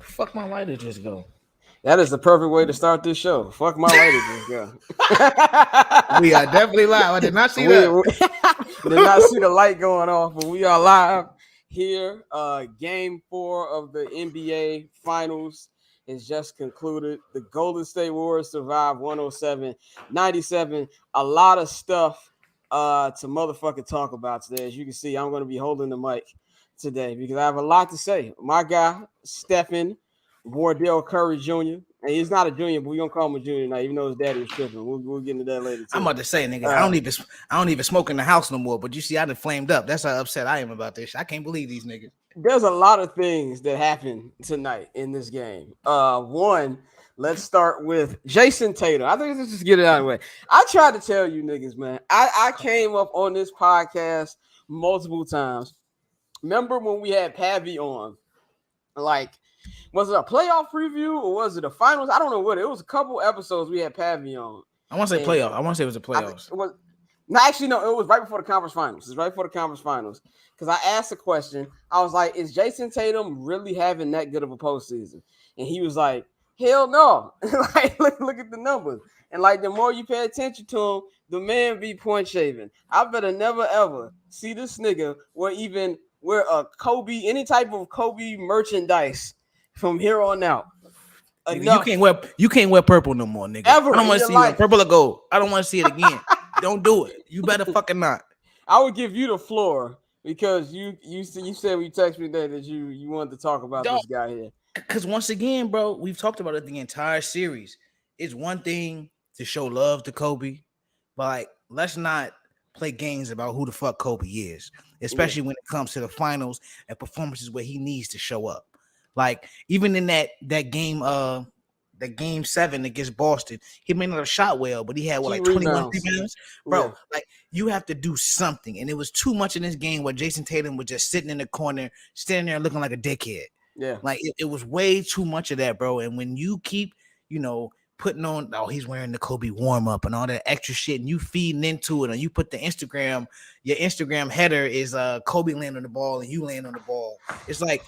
Fuck my lighter just go. That is the perfect way to start this show. Fuck my lighter just go. We are definitely live. I did not see we, that. we did not see the light going off, but we are live here. Game 4 of the NBA Finals is just concluded. The Golden State Warriors survived 107-97. A lot of stuff to motherfucking talk about today. As you can see, I'm going to be holding the mic today because I have a lot to say. My guy, Stephen Wardell Curry Jr. And he's not a junior, but we're gonna call him a junior now, even though his daddy was tripping. We'll get into that later too. I'm about to say, nigga, I don't even smoke in the house no more. But you see, I done flamed up. That's how upset I am about this. I can't believe these niggas. There's a lot of things that happened tonight in this game. One, let's start with Jason Tatum. I think let's just get it out of the way. I tried to tell you niggas, man. I came up on this podcast multiple times. Remember when we had Pavi on? Like, was it a playoff preview or was it a finals? I don't know what it was. A couple episodes we had Pavi on. I want to say playoff. I want to say it was the playoffs. It was right before the conference finals. It's right before the conference finals. Because I asked a question. I was like, is Jason Tatum really having that good of a postseason? And he was like, hell no. Like, look at the numbers. And like the more you pay attention to him, the man be point shaving. I better never ever see this nigga wear a Kobe, any type of Kobe merchandise from here on out. Nigga, you can't wear purple no more, nigga. Ever I don't want to see you purple or gold. I don't want to see it again. Don't do it. You better fucking not. I would give you the floor because you said when you texted me that you wanted to talk about this guy here. Because once again, bro, we've talked about it the entire series. It's one thing to show love to Kobe, but like, let's not play games about who the fuck Kobe is, especially when it comes to the finals and performances where he needs to show up. Like, even in that game, that game 7 against Boston, he may not have shot well, but he had 21 rebounds. Bro, yeah. Like, you have to do something. And it was too much in this game where Jason Tatum was just sitting in the corner, standing there looking like a dickhead. Yeah. Like, it was way too much of that, bro. And when you keep, putting on, he's wearing the Kobe warm-up and all that extra shit, and you feeding into it, and you put your Instagram header is Kobe laying on the ball and you laying on the ball. It's like,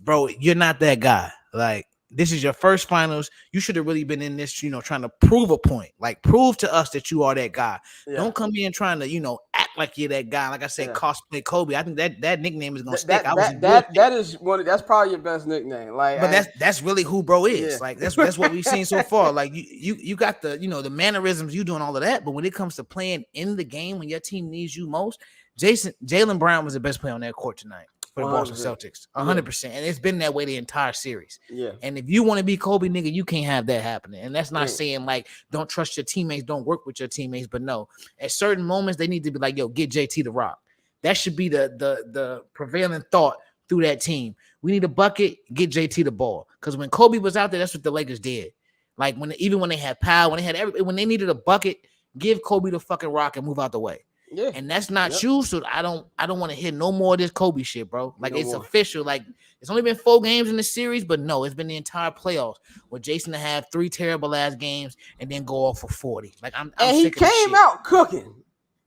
bro, you're not that guy. Like, this is your first finals. You should have really been in this, trying to prove a point. Like, prove to us that you are that guy. Yeah. Don't come in trying to, act like you're that guy. Like I said, cosplay Kobe. I think that nickname is gonna stick. That's probably your best nickname. Like, but that's really who bro is. Yeah. Like, that's what we've seen so far. Like, you got the the mannerisms, you doing all of that. But when it comes to playing in the game when your team needs you most, Jaylen Brown was the best player on that court tonight. For the 100%. Boston Celtics, 100%, and it's been that way the entire series. Yeah, and if you want to be Kobe, nigga, you can't have that happening. And that's not saying like don't trust your teammates, don't work with your teammates, but no, at certain moments they need to be like, yo, get JT the rock. That should be the prevailing thought through that team. We need a bucket, get JT the ball, because when Kobe was out there, that's what the Lakers did. Like when they had Powell, when they needed a bucket, give Kobe the fucking rock and move out the way. Yeah, and that's not you. So I don't want to hear no more of this Kobe shit, bro. Like, it's official. Like, it's only been 4 games in the series, but no, it's been the entire playoffs where Jason to have 3 terrible ass games and then go off for 40. Like, I'm he came out cooking.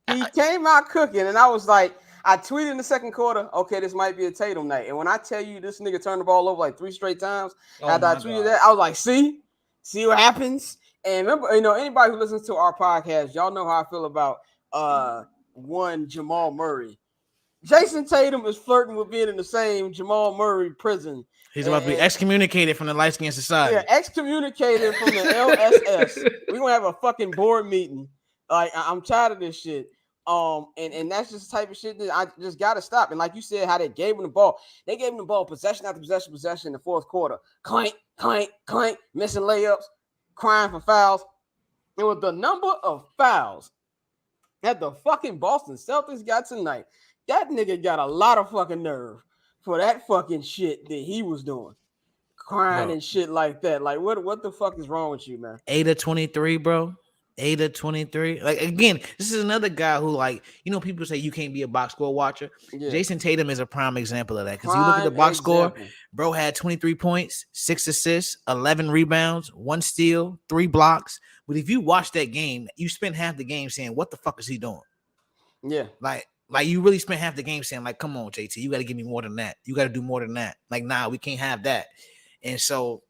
He came out cooking, and I was like, I tweeted in the second quarter, okay, this might be a Tatum night. And when I tell you this nigga turned the ball over like 3 straight times, after I tweeted that, I was like, see what happens. And remember, anybody who listens to our podcast, y'all know how I feel about one Jamal Murray. Jason Tatum is flirting with being in the same Jamal Murray prison. He's about to be excommunicated from the Light Skin Society. Yeah, excommunicated from the LSS. We're gonna have a fucking board meeting. Like, I'm tired of this shit. And that's just the type of shit that I just gotta stop. And like you said, how they gave him the ball. They gave him the ball possession after possession in the fourth quarter. Clank, clank, clank, missing layups, crying for fouls. It was the number of fouls that the fucking Boston Celtics got tonight. That nigga got a lot of fucking nerve for that fucking shit that he was doing. Crying and shit like that. Like, what the fuck is wrong with you, man? 8 of 23, bro. 8 of 23. Like, again, this is another guy who, like, people say you can't be a box score watcher. Yeah. Jason Tatum is a prime example of that. Because you look at the box score, bro had 23 points, 6 assists, 11 rebounds, 1 steal, 3 blocks. But if you watch that game, you spend half the game saying, what the fuck is he doing? Yeah. Like you really spent half the game saying, like, come on, JT, you got to give me more than that. You got to do more than that. Like, nah, we can't have that. And so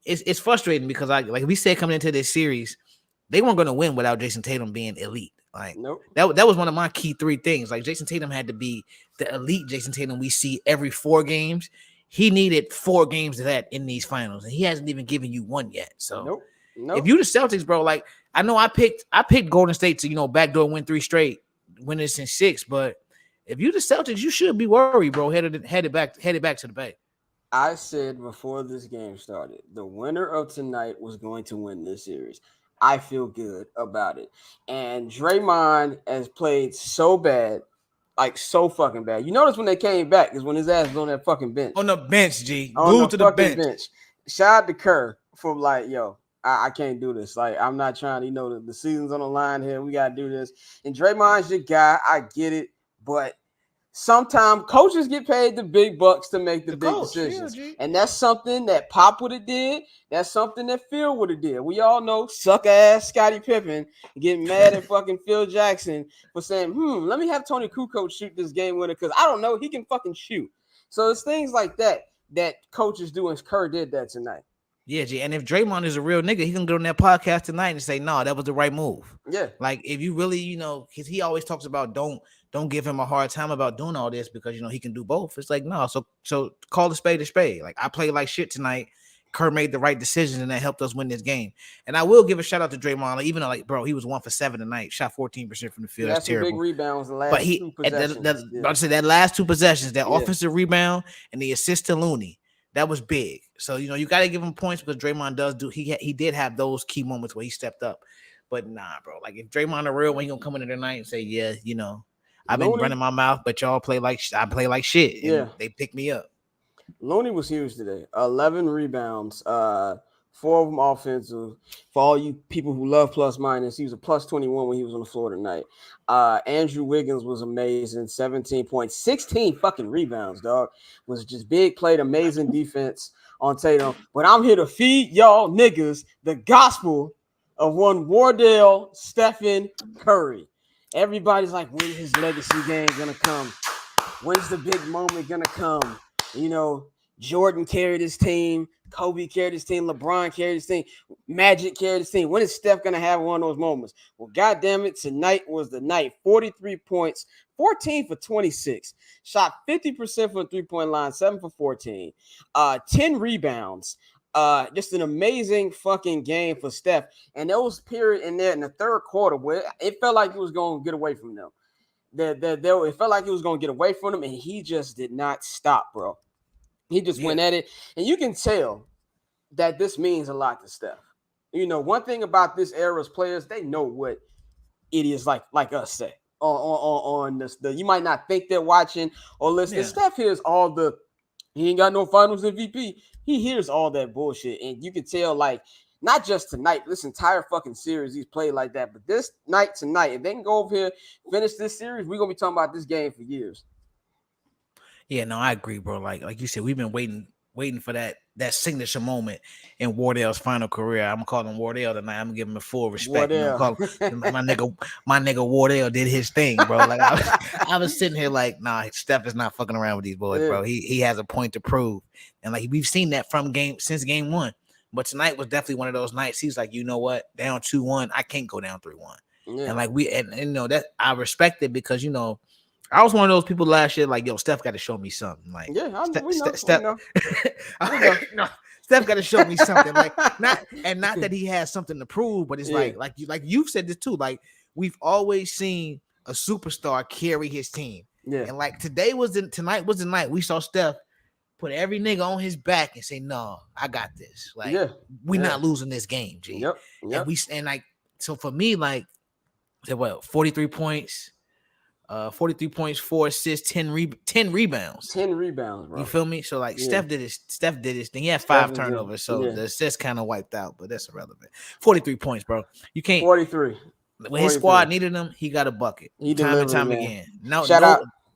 it's frustrating because like we said coming into this series, they weren't going to win without Jason Tatum being elite. Like Nope. that was one of my key 3 things. Like Jason Tatum had to be the elite Jason Tatum we see every 4 games. He needed 4 games of that in these finals, and he hasn't even given you one yet. So Nope. if you the Celtics, bro, like I know I picked Golden State to backdoor win 3 straight, win this in 6, but if you the Celtics, you should be worried, bro. Headed back to the Bay. I said before this game started, the winner of tonight was going to win this series. I feel good about it. And Draymond has played so bad, like so fucking bad. You notice when they came back is when his ass was on that fucking bench. On the bench, G. On Glued the to the fucking bench. Shout out to Kerr for like, yo, I can't do this. Like, I'm not trying to, the season's on the line here. We got to do this. And Draymond's your guy. I get it. But sometimes coaches get paid the big bucks to make the big decisions. Yeah, and that's something that Pop would have did. That's something that Phil would have did. We all know suck ass Scottie Pippen getting mad at fucking Phil Jackson for saying, let me have Tony Kukoc shoot this game winner because I don't know. He can fucking shoot. So it's things like that coaches do, and Kerr did that tonight. Yeah, G. And if Draymond is a real nigga, he can go on that podcast tonight and say, no, that was the right move. Yeah. Like if you really, because he always talks about don't give him a hard time about doing all this because he can do both. It's like, no, so call the spade a spade. Like I played like shit tonight. Kerr made the right decisions and that helped us win this game. And I will give a shout out to Draymond, like, even though bro, he was 1 for 7 tonight, shot 14% from the field. That's terrible. Big rebounds the last 2 possessions. I said that last 2 possessions, that offensive rebound and the assist to Looney, that was big. So you got to give him points because Draymond does he did have those key moments where he stepped up. But nah, bro, like if Draymond a real one, he gonna come in tonight and say, yeah, I've been running my mouth, but y'all play like I play like shit. And they pick me up. Looney was huge today. 11 rebounds, 4 of them offensive. For all you people who love plus minus, he was a plus 21 when he was on the floor tonight. Andrew Wiggins was amazing. 17 points, 16 fucking rebounds, dog. Was just big, played amazing defense on Tatum. But I'm here to feed y'all niggas the gospel of one Wardell Stephen Curry. Everybody's like, when's his legacy game gonna come? When's the big moment gonna come? Jordan carried his team, Kobe carried his team, LeBron carried his team, Magic carried his team. When is Steph gonna have one of those moments? Well, goddamn it, tonight was the night. 43 points, 14 for 26, shot 50% from the 3-point line, 7 for 14, 10 rebounds. Just an amazing fucking game for Steph. And there was a period in there in the third quarter where it felt like he was going to get away from them. It felt like he was going to get away from them, and he just did not stop, bro. He just went at it. And you can tell that this means a lot to Steph. One thing about this era's players, they know what idiots like us say on this. You might not think they're watching or listening. Yeah. Steph hears all he ain't got no finals MVP. He hears all that bullshit. And you can tell, like, not just tonight, this entire fucking series he's played like that. But this night tonight, if they can go over here, finish this series, we're going to be talking about this game for years. Yeah, no, I agree, bro. Like you said, we've been waiting for that signature moment in Wardell's final career. I'm gonna call him Wardell tonight. I'm gonna give him a full respect. My nigga Wardell did his thing, bro. Like I was sitting here like, nah, Steph is not fucking around with these boys, bro. He has a point to prove, and like we've seen that since game 1. But tonight was definitely one of those nights. He's like, you know what, down 2-1, I can't go down 3-1. Yeah. And like and that I respect it because I was one of those people last year, like, yo, Steph got to show me something. Like, Steph got to show me something. Like, not that he has something to prove, but it's like you've said this too. Like, we've always seen a superstar carry his team. Yeah. And like tonight was the night we saw Steph put every nigga on his back and say, no, I got this. Like, we're not losing this game, G. Yep. And like, so for me, like, 43 points. 43 points, 4 assists, 10 rebounds. 10 rebounds, bro. You feel me? So like Steph did his thing. He had 5 turnovers, so the assist kind of wiped out, but that's irrelevant. 43 points, bro. You can't 43. When his squad needed him, he got a bucket. He time and time man. Again.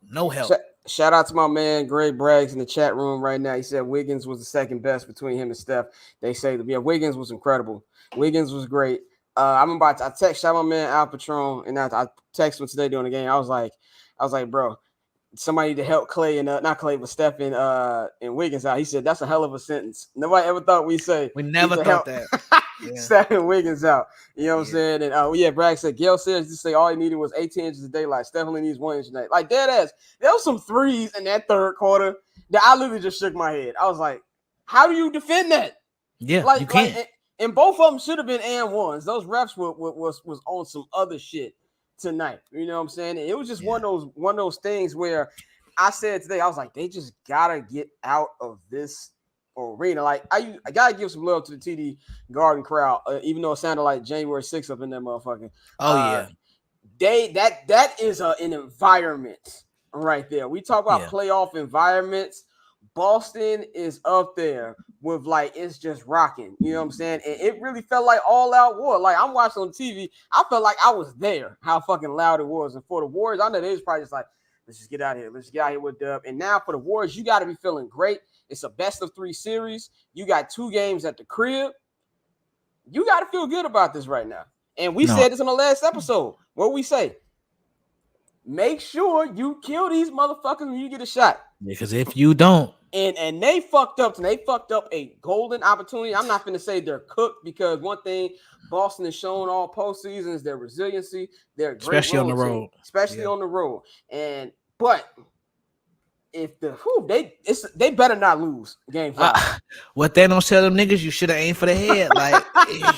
No help. Shout out to my man Greg Braggs in the chat room right now. He said Wiggins was the second best between him and Steph. They say Wiggins was incredible. Wiggins was great. I text shout my man Al Patron, and I texted him today during the game. I was like, bro, somebody to help Clay and not Clay, but Steph and Wiggins out. He said that's a hell of a sentence. Nobody ever thought we'd say We never to thought help that. Yeah. Steph and Wiggins out. You know what I'm Yeah. saying? And yeah, Bragg said Gail says to say all he needed was 18 inches of daylight. Steph only needs 1 inch a day. Like dead ass. There was some threes in that third quarter that I literally just shook my head. I was like, how do you defend that? Yeah, you Like can't. and both of them should have been and ones. Those refs was on some other shit tonight. You know what I'm saying? And it was just Yeah. one of those things where I said today, I was like, they just gotta get out of this arena. Like I gotta give some love to the TD Garden crowd, even though it sounded like January 6th up in that motherfucker. Oh yeah. That is an environment right there. We talk about playoff environments. Boston is up there with like it's just rocking. You know what I'm saying? And it really felt like all out war. Like I'm watching on TV, I felt like I was there. How fucking loud it was. And for the Warriors, I know they was probably just like, let's just get out of here. Let's just get out of here with Dub. And now for the Warriors, you got to be feeling great. It's a best of 3 series. You got 2 games at the crib. You got to feel good about this right now. And we said this on the last episode. What we say? Make sure you kill these motherfuckers when you get a shot. Because if you don't, and they fucked up, and they fucked up a golden opportunity. I'm not going to say they're cooked because one thing Boston has shown all postseason is their resiliency. They're a great especially on the road, team, especially on the road. But if they better not lose game 5. What they don't tell them niggas, you should have aimed for the head. Like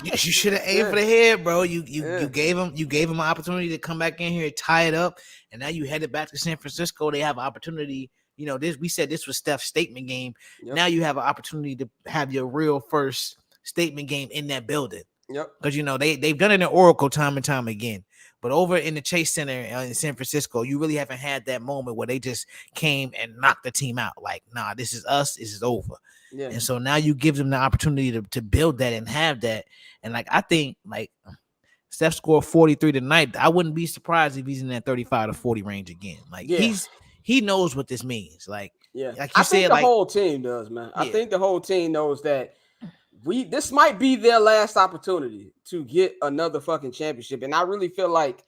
you should have aimed for the head, bro. You gave them an opportunity to come back in here, tie it up, and now you headed back to San Francisco. They have an opportunity. You know, we said this was Steph's statement game. Yep. Now you have an opportunity to have your real first statement game in that building. Yep. Because you know they've done it in Oracle time and time again. But over in the Chase Center in San Francisco, you really haven't had that moment where they just came and knocked the team out. Like, nah, this is us. This is over. Yeah. And so now you give them the opportunity to build that and have that. And like I think like Steph scored 43 tonight. I wouldn't be surprised if he's in that 35 to 40 range again. Like he knows what this means. Like, like you said, the whole team does, man. Yeah. I think the whole team knows that this might be their last opportunity to get another fucking championship. And I really feel like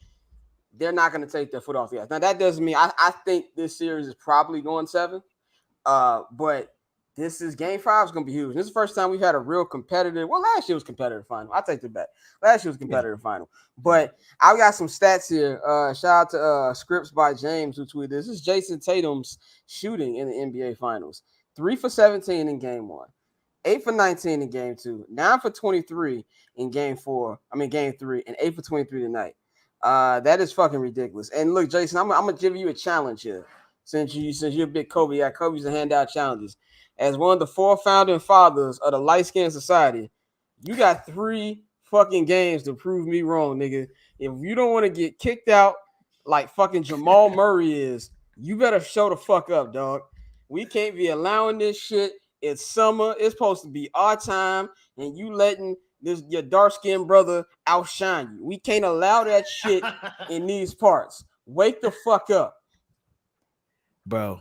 they're not going to take their foot off the gas. Now, that doesn't mean I think this series is probably going 7. But this is game 5 is going to be huge. This is the first time we've had a real competitive. Well, last year was competitive final. I'll take that back. Last year was competitive final. But I've got some stats here. Shout out to Scripts by James who tweeted this. This is Jason Tatum's shooting in the NBA Finals. 3 for 17 in game 1. 8 for 19 in game 2, 9 for 23 in game 3, and 8 for 23 tonight. That is fucking ridiculous. And look, Jason, I'm gonna give you a challenge here. Since you're a big Kobe, Kobe's to hand out challenges. As one of the 4 founding fathers of the Light Skin Society, you got 3 fucking games to prove me wrong, nigga. If you don't want to get kicked out like fucking Jamal Murray is, you better show the fuck up, dog. We can't be allowing this shit. It's summer. It's supposed to be our time, and you letting your dark-skinned brother outshine you. We can't allow that shit in these parts. Wake the fuck up, bro.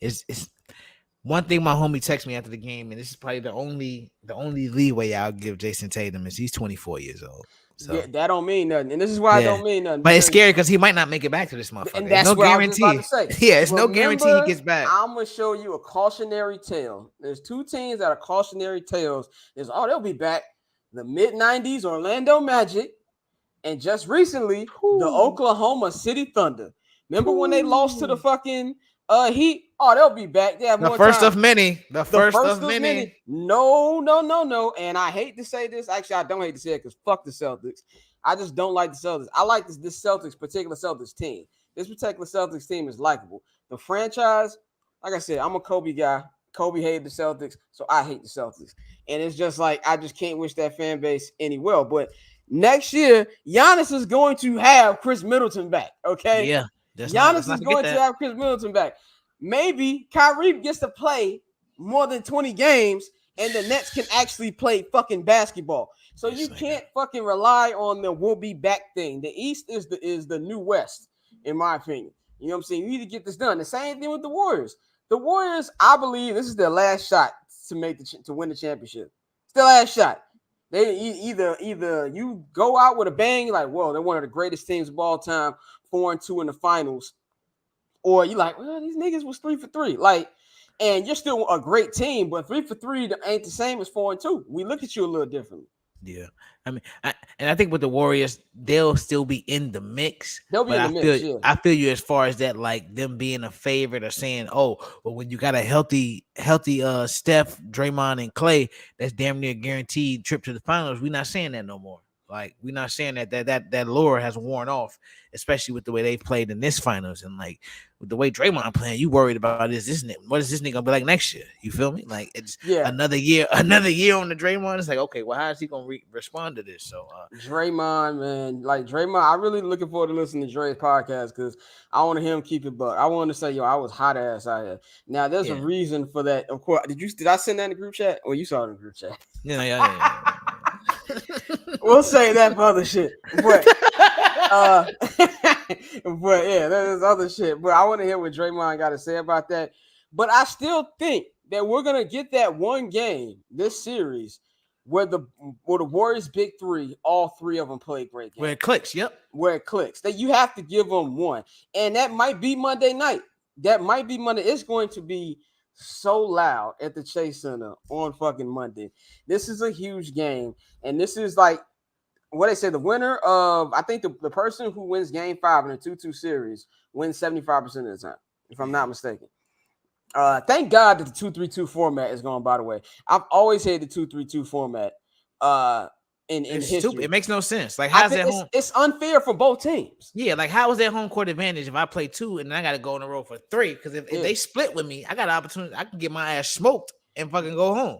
It's one thing my homie texted me after the game, and this is probably the only leeway I'll give Jason Tatum is he's 24 years old. So yeah, that don't mean nothing, and this is why I don't mean nothing. But it's scary because he might not make it back to this motherfucker. And that's no what guarantee. I was just about to say. Yeah, it's no guarantee he gets back. I'm gonna show you a cautionary tale. There's 2 teams that are cautionary tales. They'll be back. The mid-90s Orlando Magic, and just recently the Oklahoma City Thunder. Remember when they lost to the fucking Heat? Oh, they'll be back. They have the more first time. of many. The first of many. No. And I hate to say this. Actually, I don't hate to say it because fuck the Celtics. I just don't like the Celtics. I like this particular Celtics team. This particular Celtics team is likable. The franchise, like I said, I'm a Kobe guy. Kobe hated the Celtics, so I hate the Celtics. And it's just like I just can't wish that fan base any well. But next year, Giannis is going to have Chris Middleton back. Okay. Yeah. Giannis is going to have Chris Middleton back. Maybe Kyrie gets to play more than 20 games and the Nets can actually play fucking basketball. So you can't fucking rely on the we'll be back thing. The East is the new West, in my opinion. You know what I'm saying? You need to get this done. The same thing with the Warriors. The Warriors, I believe this is their last shot to win the championship. It's their last shot. They either you go out with a bang, like, whoa, they're one of the greatest teams of all time, 4-2 in the finals, or you like, well, these niggas was 3 for 3, like, and you're still a great team, but 3 for 3 ain't the same as 4-2. We look at you a little differently. Yeah, I mean, and I think with the Warriors, they'll still be in the mix. They'll be But in the mix, yeah. I feel you as far as that, like them being a favorite or saying, oh, well, when you got a healthy Steph, Draymond, and Clay, that's damn near guaranteed trip to the finals. We're not saying that no more. Like we're not saying that lure has worn off, especially with the way they played in this finals and like with the way Draymond playing. You worried about what is this nigga gonna be like next year? You feel me? Like it's Yeah. another year on the Draymond. It's like okay, well, how is he gonna respond to this? So Draymond, man, like Draymond, I really looking forward to listening to Dre's podcast because I want to hear him keep it buck. I want to say, yo, I was hot ass out here. Now, there's a yeah, reason for that. Of course, did I send that in the group chat? Or you saw it in the group chat? yeah. We'll say that for other shit, but but yeah, there's other shit. But I want to hear what Draymond got to say about that. But I still think that we're gonna get that one game this series where the Warriors big three, all three of them play great games. Where it clicks, yep. Where it clicks. That you have to give them one. And that might be Monday night. That might be Monday. It's going to be so loud at the Chase Center on fucking Monday. This is a huge game. And this is like what they say, the winner of, I think the person who wins game 5 in a 2-2 series wins 75% of the time, if I'm not mistaken. Thank God that the 2-3-2 format is gone, by the way. I've always hated the 2-3-2 format in history. Stupid. It makes no sense. Like, how's that home? It's unfair for both teams. Yeah, like how is that home court advantage if I play 2 and then I got to go on the road for 3? Because if they split with me, I got an opportunity. I can get my ass smoked and fucking go home.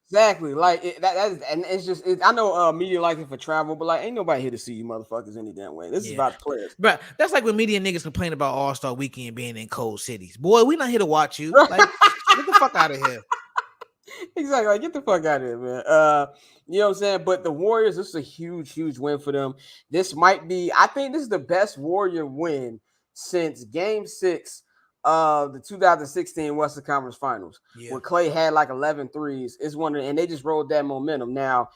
Exactly. Like and it's just I know media like it for travel, but like ain't nobody here to see you motherfuckers any damn way. This is about the players. But that's like when media niggas complain about All-Star Weekend being in cold cities. Boy, we not here to watch you. Like, get the fuck out of here. Exactly. Like, get the fuck out of here, man. You know what I'm saying? But the Warriors, this is a huge, huge win for them. This might be, I think this is the best Warrior win since game 6 of the 2016 Western Conference Finals, where Clay had like 11 threes. It's one, and they just rolled that momentum. Now,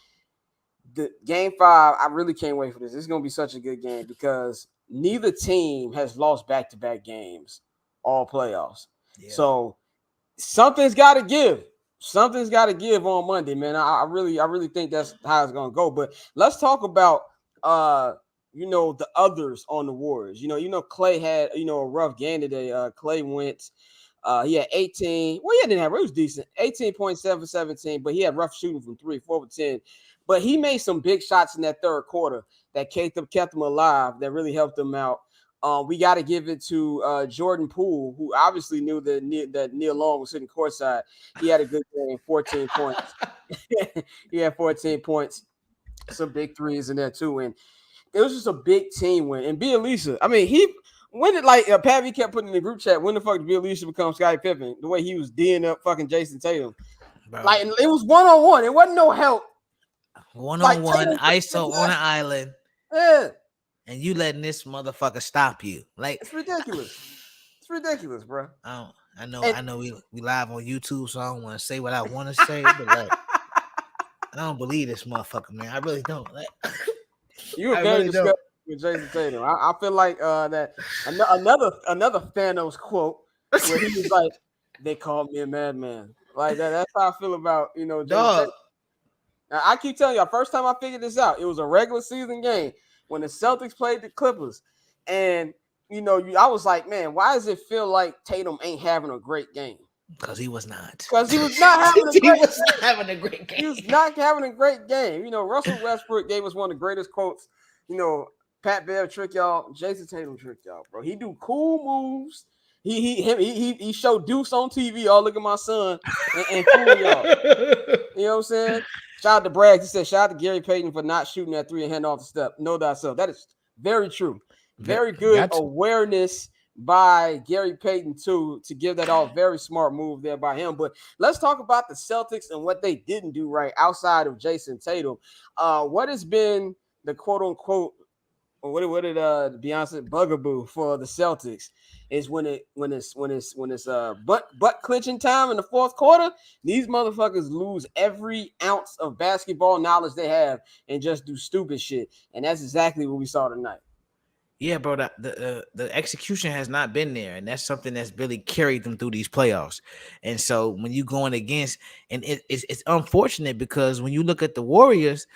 the game 5, I really can't wait for this. This is going to be such a good game because neither team has lost back-to-back games all playoffs. Yeah. So something's got to give. Something's got to give on Monday, man. I really think that's how it's going to go. But let's talk about the others on the Warriors. You know, Clay had, a rough game today. Clay went, he had 18. Well, he didn't have, it was decent. 18.7 for 17, but he had rough shooting from 3, 4 for 10. But he made some big shots in that third quarter that kept them alive, that really helped them out. We got to give it to Jordan Poole, who obviously knew that Neil Long was sitting courtside. He had a good game, 14 points. He had 14 points, some big threes in there too. And it was just a big team win. And Bielisa, I mean, when did Pappy kept putting in the group chat, when the fuck did Bielisa become Scottie Pippen? The way he was D'ing up fucking Jason Tatum. Bro. Like, it was one-on-one. It wasn't no help. One-on-one, ISO on an island. Yeah. And you letting this motherfucker stop you. Like, it's ridiculous. It's ridiculous, bro. I know we live on YouTube, so I don't want to say what I want to say, but like, I don't believe this motherfucker, man. I really don't. Like, you were very disgusted with Jason Tatum. I feel like that another Thanos quote where he was like, "They called me a madman." Like that. That's how I feel about Jason Tatum. Now, I keep telling you, first time I figured this out, it was a regular season game when the Celtics played the Clippers, and I was like, man, why does it feel like Tatum ain't having a great game? Because he was not. Because he was not having a great game. He was not having a great game. He was not having a great game. Russell Westbrook gave us one of the greatest quotes. Pat Bev trick y'all, Jason Tatum trick y'all, bro. He do cool moves. He showed Deuce on TV. Oh, look at my son and fool y'all. You know what I'm saying? Shout out to Bragg. He said, shout out to Gary Payton for not shooting that 3 and hand off the step. Know thyself. That is very true. Very good awareness by Gary Payton, too, to give that off. Very smart move there by him. But let's talk about the Celtics and what they didn't do right outside of Jason Tatum. What has been the quote-unquote, or what did Beyonce bugaboo for the Celtics is when it's butt clinching time in the fourth quarter, these motherfuckers lose every ounce of basketball knowledge they have and just do stupid shit. And that's exactly what we saw tonight. Yeah, bro. The execution has not been there, and that's something that's really carried them through these playoffs. And so when you going against, and it's unfortunate because when you look at the Warriors,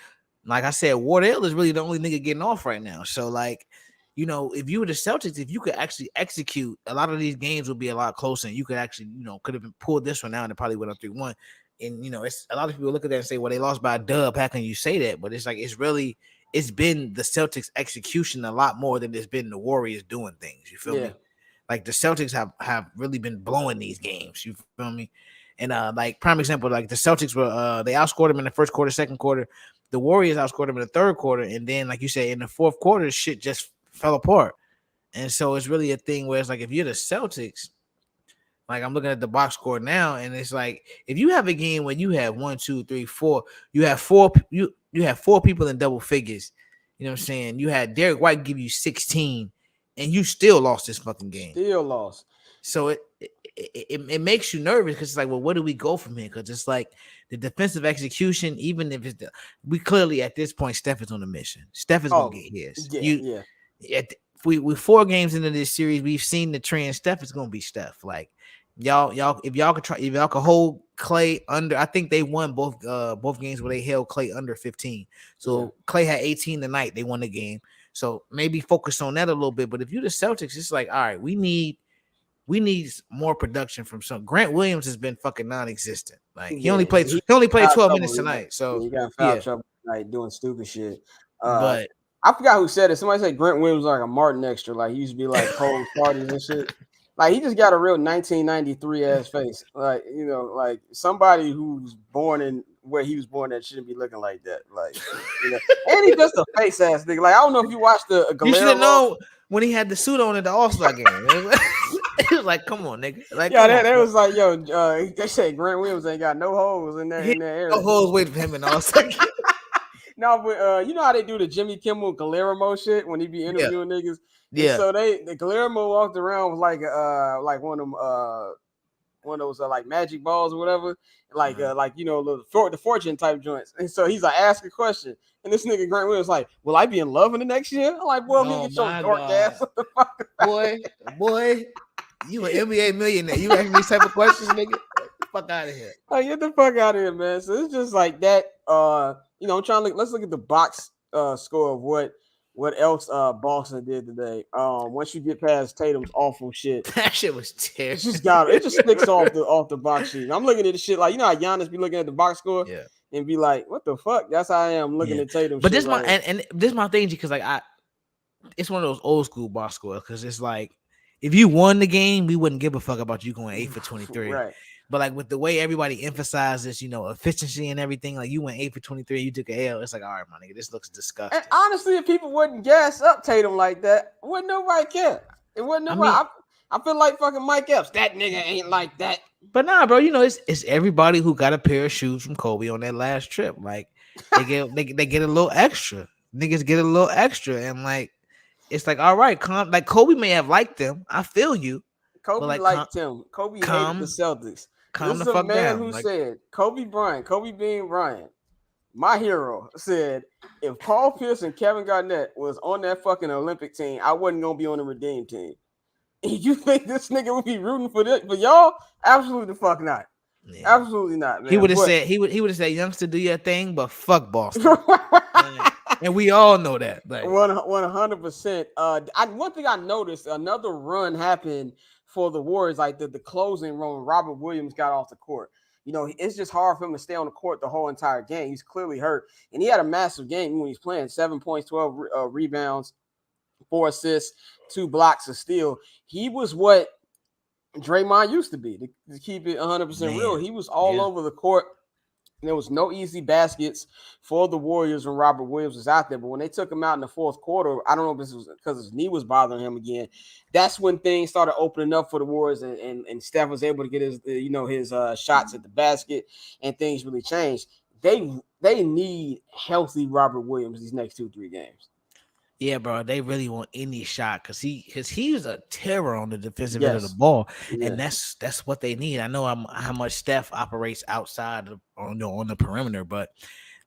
like I said, Wardell is really the only nigga getting off right now. So like, if you were the Celtics, if you could actually execute, a lot of these games would be a lot closer, and you could actually, could have been pulled this one out and it probably went up 3-1. And it's a lot of people look at that and say, well, they lost by a dub. How can you say that? But it's like it's been the Celtics execution a lot more than it's been the Warriors doing things. You feel Yeah, me? Like the Celtics have really been blowing these games. You feel me? And like prime example, like the Celtics were they outscored them in the first quarter, second quarter. The Warriors outscored them in the third quarter, and then like you said, in the fourth quarter, shit just fell apart. And so it's really a thing where it's like if you're the Celtics, like I'm looking at the box score now, and it's like if you have a game where you have 1, 2, 3, 4, you have four people in double figures. You know what I'm saying? You had Derek White give you 16, and you still lost this fucking game. still lost. So it makes you nervous because it's like, well, where do we go from here? Because it's like the defensive execution, even if we clearly at this point, Steph is on a mission. Steph is gonna get his. Yeah. We 4 games into this series, we've seen the trend. Steph is gonna be Steph. Like y'all, if y'all could hold Clay under, I think they won both games where they held Clay under 15. So Clay had 18 tonight. They won the game. So maybe focus on that a little bit. But if you're the Celtics, it's like, all right, we need more production from some. Grant Williams has been fucking non-existent. Like he only played 12 minutes tonight. So he got foul trouble tonight doing stupid shit. But I forgot who said it. Somebody said Grant Williams was like a Martin extra. Like he used to be like cold parties and shit. Like he just got a real 1993 ass face. Like like somebody who's born in where he was born that shouldn't be looking like that. Like and he's just a face ass nigga. Like I don't know if you watched the Galera. You should have known when he had the suit on at the All-Star game. It was like, come on, nigga. Like, that was like, yo, they say Grant Williams ain't got no holes in that area. No holes waiting for him in the All-Star game. No, but you know how they do the Jimmy Kimmel Guillermo shit when he be interviewing niggas. Yeah. And so the Guillermo walked around with like one of them one of those like magic balls or whatever, like the fortune type joints. And so he's like, ask a question, and this nigga Grant Williams like, will I be in love in the next year? I'm like, boy, get your dark ass. Boy, you an NBA millionaire. You asking these type of questions, nigga? Get the fuck out of here. Like, get the fuck out of here, man. So it's just like that. I'm trying to look. Let's look at the box score of what else Boston did today. Once you get past Tatum's awful shit, that shit was terrible. It just sticks off the box sheet. I'm looking at the shit like how Giannis be looking at the box score and be like, what the fuck? That's how I am looking at Tatum. But this this is my thing, because like it's one of those old school box scores, because it's like if you won the game, we wouldn't give a fuck about you going 8 for 23. Right. But like with the way everybody emphasizes, efficiency and everything, like you went 8 for 23, you took an L. It's like, all right, my nigga, this looks disgusting. And honestly, if people wouldn't gas up Tatum like that, wouldn't nobody care. It wouldn't nobody. I feel like fucking Mike Epps. That nigga ain't like that. But nah, bro, it's everybody who got a pair of shoes from Kobe on that last trip. Like they get a little extra. Niggas get a little extra, and like it's like, all right, like Kobe may have liked them. I feel you. Kobe liked him. Kobe hated the Celtics. This is a man who said, Kobe Bean Bryant, my hero, said, if Paul Pierce and Kevin Garnett was on that fucking Olympic team, I wasn't gonna be on the Redeem team. You think this nigga would be rooting for y'all? Absolutely the fuck not. Yeah. Absolutely not, man. He would have said, youngster, do your thing, but fuck Boston. And we all know that. Like 100%. One thing I noticed, another run happened for the Warriors, like the closing run when Robert Williams got off the court. It's just hard for him to stay on the court the whole entire game. He's clearly hurt. And he had a massive game when he's playing. 7 points, 12 rebounds, 4 assists, 2 blocks, a steal. He was what Draymond used to be, to keep it 100% real. He was all over the court. There was no easy baskets for the Warriors when Robert Williams was out there. But when they took him out in the fourth quarter, I don't know if this was because his knee was bothering him again. That's when things started opening up for the Warriors, and Steph was able to get his shots at the basket, and things really changed. They need healthy Robert Williams these next 2-3 games. Yeah, bro, they really want any shot because he's a terror on the defensive end of the ball, and that's what they need. I know how much Steph operates outside on the perimeter, but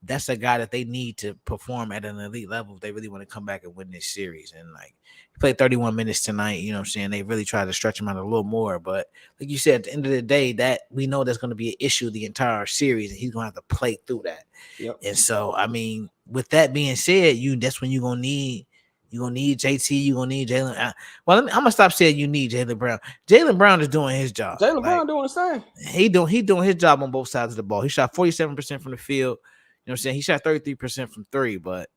that's a guy that they need to perform at an elite level if they really want to come back and win this series. And like he played 31 minutes tonight, you know what I'm saying? They really tried to stretch him out a little more. But like you said, at the end of the day, that we know there's going to be an issue the entire series, and he's going to have to play through that. Yep. And so, I mean, with that being said, that's when you're gonna need JT, you're gonna need Jaylen. Well, I'm gonna stop saying you need Jaylen Brown. Jaylen Brown is doing his job. Jaylen Brown doing the same. He doing his job on both sides of the ball. He shot 47% from the field. You know what I'm saying? He shot 33% from three, but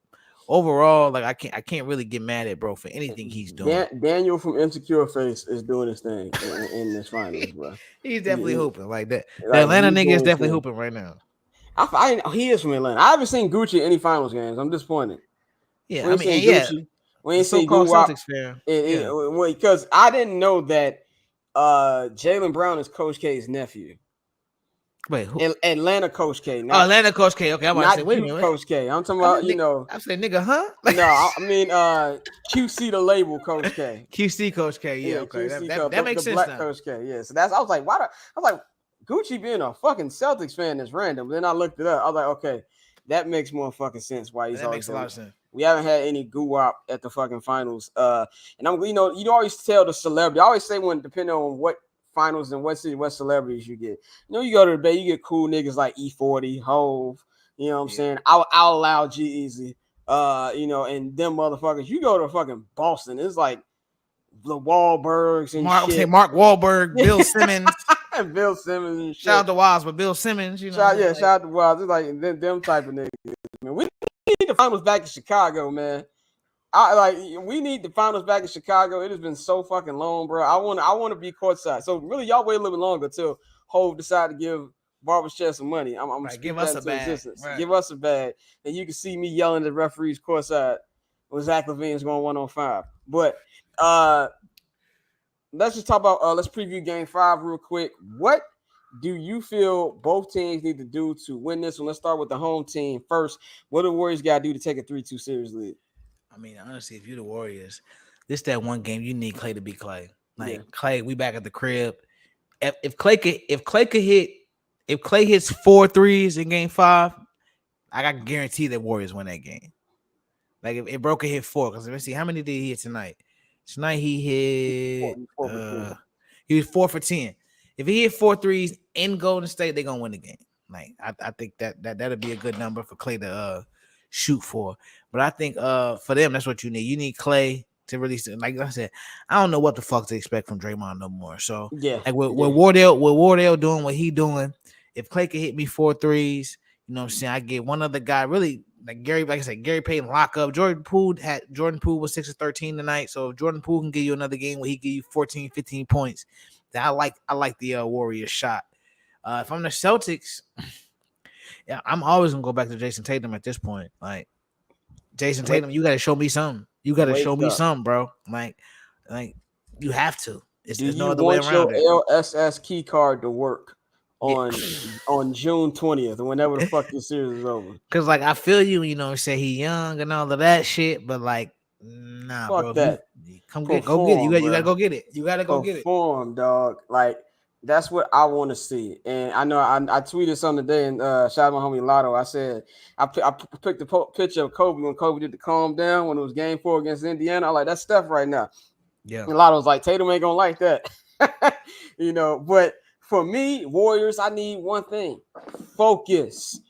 overall, like I can't really get mad at bro for anything he's doing. Daniel from Insecure Face is doing his thing in this finals, bro. He's definitely hooping like that. The Atlanta nigga is definitely hooping right now. He is from Atlanta. I haven't seen Gucci in any finals games. I'm disappointed. Yeah, I mean, Gucci. We ain't seen Celtics fan. Because I didn't know that Jaylen Brown is Coach K's nephew. Wait, who? Atlanta Coach K. Atlanta Coach K. Okay, I'm about to say, wait a minute. Coach K. I'm talking about, I said, nigga, huh? No, I mean, QC the label Coach K. QC Coach K. Yeah, okay. That makes sense. Black now. Coach K. Yeah, so I was like, Gucci being a fucking Celtics fan is random. Then I looked it up. I was like, okay, that makes more fucking sense. Why he's always makes a lot of sense. We haven't had any goo-wop at the fucking finals. And I'm, you always tell the celebrity. I always say depending on what finals and what city, what celebrities you get. You go to the Bay, you get cool niggas like E40, Hove. You know what I'm saying? I'll allow G-Eazy. And them motherfuckers. You go to fucking Boston, it's like the Wahlbergs and shit. Mark Wahlberg, Bill Simmons. Bill Simmons and shit. Shout out to Wiles, but Bill Simmons, shout out to Wiles. It's like them type of niggas, man. We need the finals back in Chicago, man. We need the finals back in Chicago. It has been so fucking long, bro. I want to be courtside. So really, y'all wait a little bit longer till Hove decide to give Barbershop some money. I'm give us a bag. Right. Give us a bag, and you can see me yelling at the referees courtside when Zach LaVine's going 1-on-5. But let's just talk about let's preview Game 5 real quick. What do you feel both teams need to do to win this one? Let's start with the home team first. What do the Warriors got to do to take a 3-2 series lead? I mean, honestly, if you're the Warriors, this that one game you need Clay to be Clay. Clay, we back at the crib. If Clay hits 4 threes in Game 5, I can guarantee that Warriors win that game. Like if Bro could hit 4, because let's see how many did he hit tonight. Tonight he hit he was 4 for 10. If he hit 4 threes in Golden State, they're gonna win the game. Like I think that'll be a good number for Clay to shoot for. But I think for them, that's what you need. You need Clay to release it. Like I said, I don't know what the fuck to expect from Draymond no more. So like with Wardell doing what he doing, if Clay can hit me 4 threes, you know what I'm saying? I get one other guy really like Gary Payton lock up. Jordan Poole was 6 of 13 tonight. So if Jordan Poole can give you another game where he give you 14, 15 points, then I like the Warriors shot. If I'm the Celtics, yeah, I'm always gonna go back to Jason Tatum at this point. Like Jason Tatum, you gotta show me something. You gotta show me something, bro. Like you have to. There's no other way around it. Your LSS key card to work on June 20th, whenever the fuck this series is over. Cause like I feel you, say he young and all of that shit, but like nah, fuck bro. That. Go get it. You gotta go get it. You gotta go get it. Perform, dog. Like that's what I want to see. And I know I tweeted something today and shout out my homie Lotto. I said I picked a picture of Kobe when Kobe did the calm down when it was Game 4 against Indiana. I like that stuff right now. Yeah. And Lotto was like, Tatum ain't gonna like that. But for me, Warriors, I need one thing. Focus.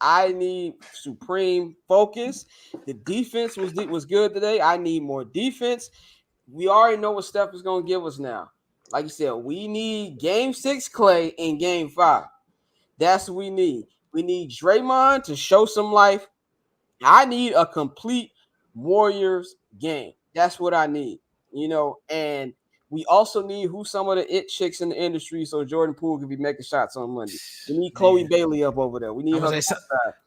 I need supreme focus. The defense was good today. I need more defense. We already know what Steph is going to give us now. Like you said, we need Game 6 Clay in Game 5. That's what we need. We need Draymond to show some life. I need a complete Warriors game. That's what I need. And we also need some of the it chicks in the industry so Jordan Poole can be making shots on Monday. We need Chloe Bailey up over there. We need her.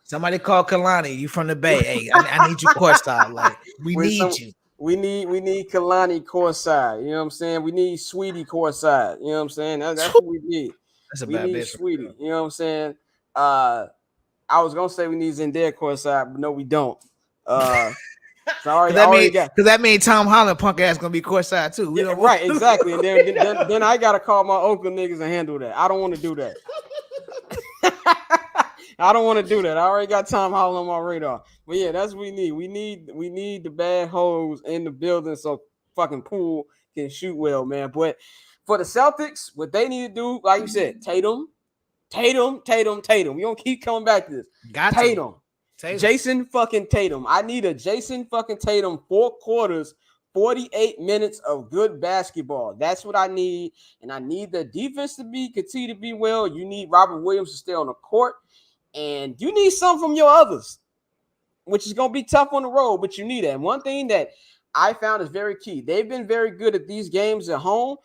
Somebody call Kalani. You from the Bay. Hey, I need you courtside. Like we need you. We need Kalani courtside. You know what I'm saying? We need Sweetie courtside. You know what I'm saying? That's what we need. That's a bad bitch. Sweetie. You know what I'm saying? I was gonna say we need Zendaya courtside, but no, we don't. Sorry, because that means Tom Holland punk ass gonna be courtside too. Yeah, right, exactly. And then I gotta call my Oakland niggas and handle that. I don't want to do that. I don't want to do that. I already got Tom Holland on my radar. But yeah, that's what we need. We need the bad hoes in the building so fucking Poole can shoot well, man. But for the Celtics, what they need to do, like you said, Tatum. We don't keep coming back to this. Got to. Tatum. Jason fucking Tatum. I need a Jason fucking Tatum 4 quarters, 48 minutes of good basketball. That's what I need. And I need the defense to continue to be well. You need Robert Williams to stay on the court. And you need some from your others, which is going to be tough on the road, but you need that. And one thing that I found is very key. They've been very good at these games at home,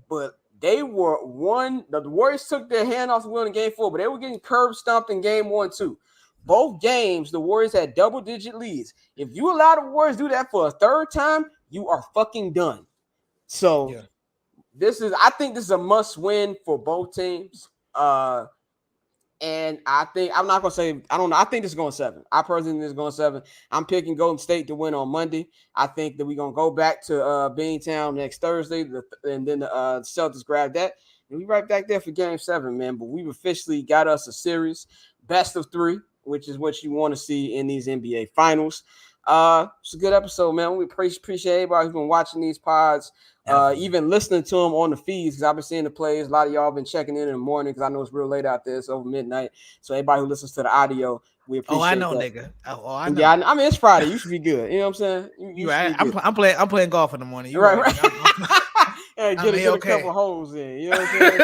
but the Warriors took their hand off the wheel in game 4, but they were getting curb stomped in game 1 too. Both games, the Warriors had double-digit leads. If you allow the Warriors to do that for a third time, you are fucking done. So I think this is a must-win for both teams. And I think I'm not gonna say I don't know. I think this is going 7. I personally think this is going 7. I'm picking Golden State to win on Monday. I think that we're gonna go back to Beantown next Thursday, and then the Celtics grab that, and we right back there for Game 7, man. But we've officially got us a series, best of 3, which is what you want to see in these NBA finals. It's a good episode, man. We appreciate everybody who's been watching these pods. Even listening to them on the feeds, because I've been seeing the plays. A lot of y'all been checking in the morning because I know it's real late out there. It's over midnight. So everybody who listens to the audio, we appreciate that. I know, nigga. I know. Yeah, I mean, it's Friday. You should be good. You know what I'm saying? You right. I'm playing golf in the morning. You right. I'm get a couple holes in. You know what I'm saying?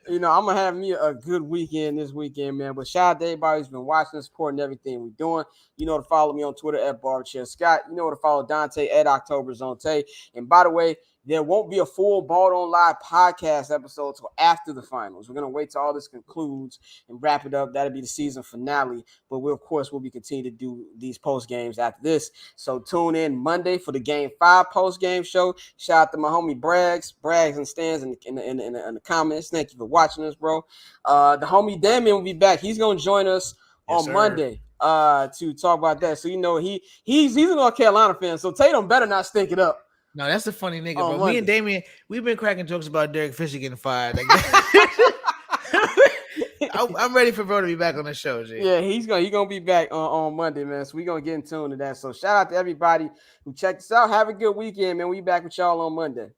So, I'm going to have me a good weekend this weekend, man. But shout out to everybody who's been watching, supporting everything we're doing. You know to follow me on Twitter at BarberChairScott. You know to follow Dante at OctoberZonte. And by the way, there won't be a full Balled On Live podcast episode until after the finals. We're going to wait till all this concludes and wrap it up. That'll be the season finale. But we'll be continuing to do these post games after this. So tune in Monday for the Game 5 post game show. Shout out to my homie Braggs and Stans in the comments. Thank you for watching us, bro. The homie Damien will be back. He's going to join us on Monday to talk about that. So he's a North Carolina fan. So Tatum better not stink it up. No, that's a funny nigga, bro. Me and Damien, we've been cracking jokes about Derek Fisher getting fired. I'm ready for bro to be back on the show, G. Yeah, he's gonna be back on Monday, man. So we're gonna get in tune to that. So shout out to everybody who checked us out. Have a good weekend, man. We back with y'all on Monday.